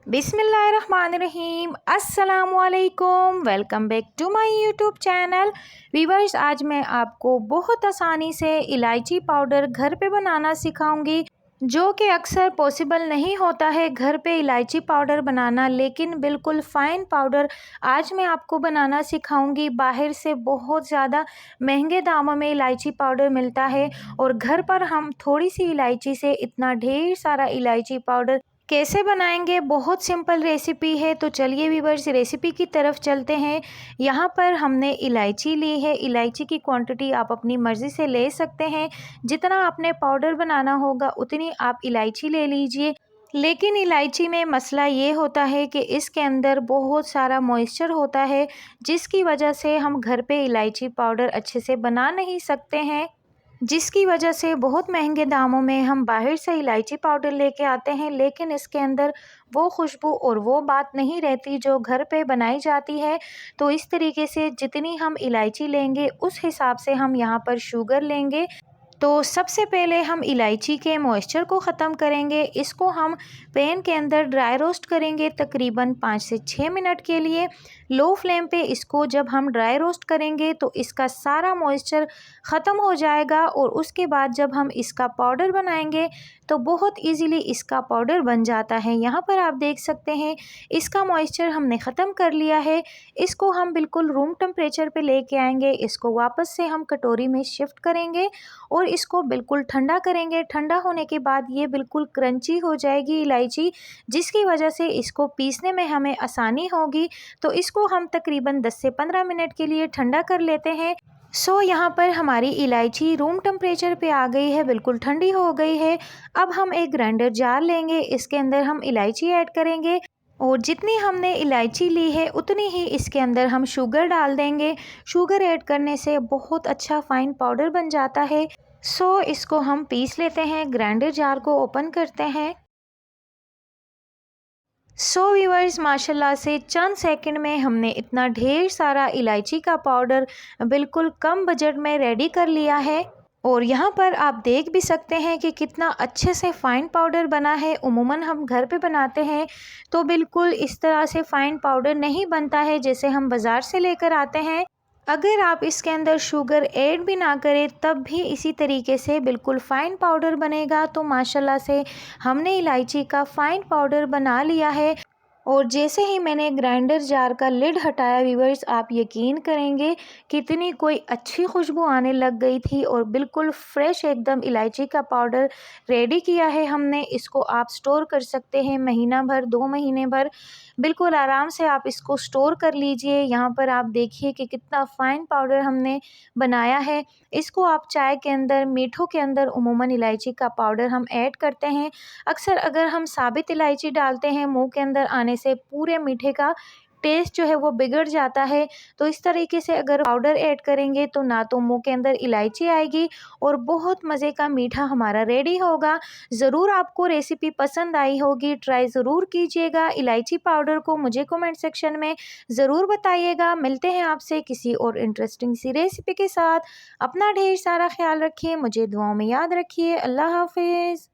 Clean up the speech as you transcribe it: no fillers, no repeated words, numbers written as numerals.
बिस्मिल्लाहिर्रहमानिर्रहीम अस्सलामुअलैकुम। Welcome back to my YouTube channel. Viewers, आज मैं आपको बहुत आसानी से इलायची पाउडर घर पे बनाना सिखाऊंगी, जो कि अक्सर पॉसिबल नहीं होता है घर पे इलायची पाउडर बनाना, लेकिन बिल्कुल फ़ाइन पाउडर आज मैं आपको बनाना सिखाऊंगी। बाहर से बहुत ज़्यादा महंगे दामों में इलायची पाउडर मिलता है और घर पर हम थोड़ी सी इलायची से इतना ढेर सारा इलायची पाउडर कैसे बनाएंगे। बहुत सिंपल रेसिपी है, तो चलिए व्यूअर्स रेसिपी की तरफ चलते हैं। यहाँ पर हमने इलायची ली है। इलायची की क्वांटिटी आप अपनी मर्ज़ी से ले सकते हैं। जितना आपने पाउडर बनाना होगा उतनी आप इलायची ले लीजिए। लेकिन इलायची में मसला ये होता है कि इसके अंदर बहुत सारा मॉइस्चर होता है, जिसकी वजह से हम घर पे इलायची पाउडर अच्छे से बना नहीं सकते हैं, जिसकी वजह से बहुत महंगे दामों में हम बाहर से इलायची पाउडर लेके आते हैं, लेकिन इसके अंदर वो खुशबू और वो बात नहीं रहती जो घर पे बनाई जाती है। तो इस तरीके से जितनी हम इलायची लेंगे उस हिसाब से हम यहाँ पर शुगर लेंगे। तो सबसे पहले हम इलायची के मॉइस्चर को ख़त्म करेंगे। इसको हम पैन के अंदर ड्राई रोस्ट करेंगे तकरीबन 5 से 6 मिनट के लिए। लो फ्लेम पे इसको जब हम ड्राई रोस्ट करेंगे तो इसका सारा मॉइस्चर ख़त्म हो जाएगा, और उसके बाद जब हम इसका पाउडर बनाएंगे तो बहुत इजीली इसका पाउडर बन जाता है। यहाँ पर आप देख सकते हैं इसका मॉइस्चर हमने ख़त्म कर लिया है। इसको हम बिल्कुल रूम टेम्परेचर पे लेके आएंगे। इसको वापस से हम कटोरी में शिफ्ट करेंगे और इसको बिल्कुल ठंडा करेंगे। ठंडा होने के बाद ये बिल्कुल क्रंची हो जाएगी इलायची, जिसकी वजह से इसको पीसने में हमें आसानी होगी। तो इसको हम तकरीबन 10 से 15 मिनट के लिए ठंडा कर लेते हैं। यहाँ पर हमारी इलायची रूम टेम्परेचर पे आ गई है, बिल्कुल ठंडी हो गई है। अब हम एक ग्राइंडर जार लेंगे, इसके अंदर हम इलायची ऐड करेंगे और जितनी हमने इलायची ली है उतनी ही इसके अंदर हम शुगर डाल देंगे। शुगर ऐड करने से बहुत अच्छा फ़ाइन पाउडर बन जाता है। इसको हम पीस लेते हैं। ग्राइंडर जार को ओपन करते हैं। व्यूअर्स, माशाल्लाह से चंद सेकंड में हमने इतना ढेर सारा इलायची का पाउडर बिल्कुल कम बजट में रेडी कर लिया है। और यहाँ पर आप देख भी सकते हैं कि कितना अच्छे से फ़ाइन पाउडर बना है। उमूमन हम घर पे बनाते हैं तो बिल्कुल इस तरह से फ़ाइन पाउडर नहीं बनता है जैसे हम बाज़ार से लेकर आते हैं। अगर आप इसके अंदर शुगर ऐड भी ना करें तब भी इसी तरीके से बिल्कुल फ़ाइन पाउडर बनेगा। तो माशाल्लाह से हमने इलायची का फ़ाइन पाउडर बना लिया है। और जैसे ही मैंने ग्राइंडर जार का लिड हटाया व्यूअर्स, आप यकीन करेंगे कितनी कोई अच्छी खुशबू आने लग गई थी और बिल्कुल फ्रेश एकदम इलायची का पाउडर रेडी किया है हमने। इसको आप स्टोर कर सकते हैं महीना भर, 2 महीने भर, बिल्कुल आराम से आप इसको स्टोर कर लीजिए। यहाँ पर आप देखिए कि कितना फ़ाइन पाउडर हमने बनाया है। इसको आप चाय के अंदर, मीठों के अंदर उमूमन इलायची का पाउडर हम ऐड करते हैं। अक्सर अगर हम साबित इलायची डालते हैं मुंह के अंदर आने से पूरे मीठे का टेस्ट जो है वो बिगड़ जाता है। तो इस तरीके से अगर पाउडर ऐड करेंगे तो ना तो मुंह के अंदर इलायची आएगी और बहुत मज़े का मीठा हमारा रेडी होगा। ज़रूर आपको रेसिपी पसंद आई होगी, ट्राई ज़रूर कीजिएगा। इलायची पाउडर को मुझे कमेंट सेक्शन में ज़रूर बताइएगा। मिलते हैं आपसे किसी और इंटरेस्टिंग सी रेसिपी के साथ। अपना ढेर सारा ख्याल रखिए, मुझे दुआओं में याद रखिए। अल्लाह हाफिज़।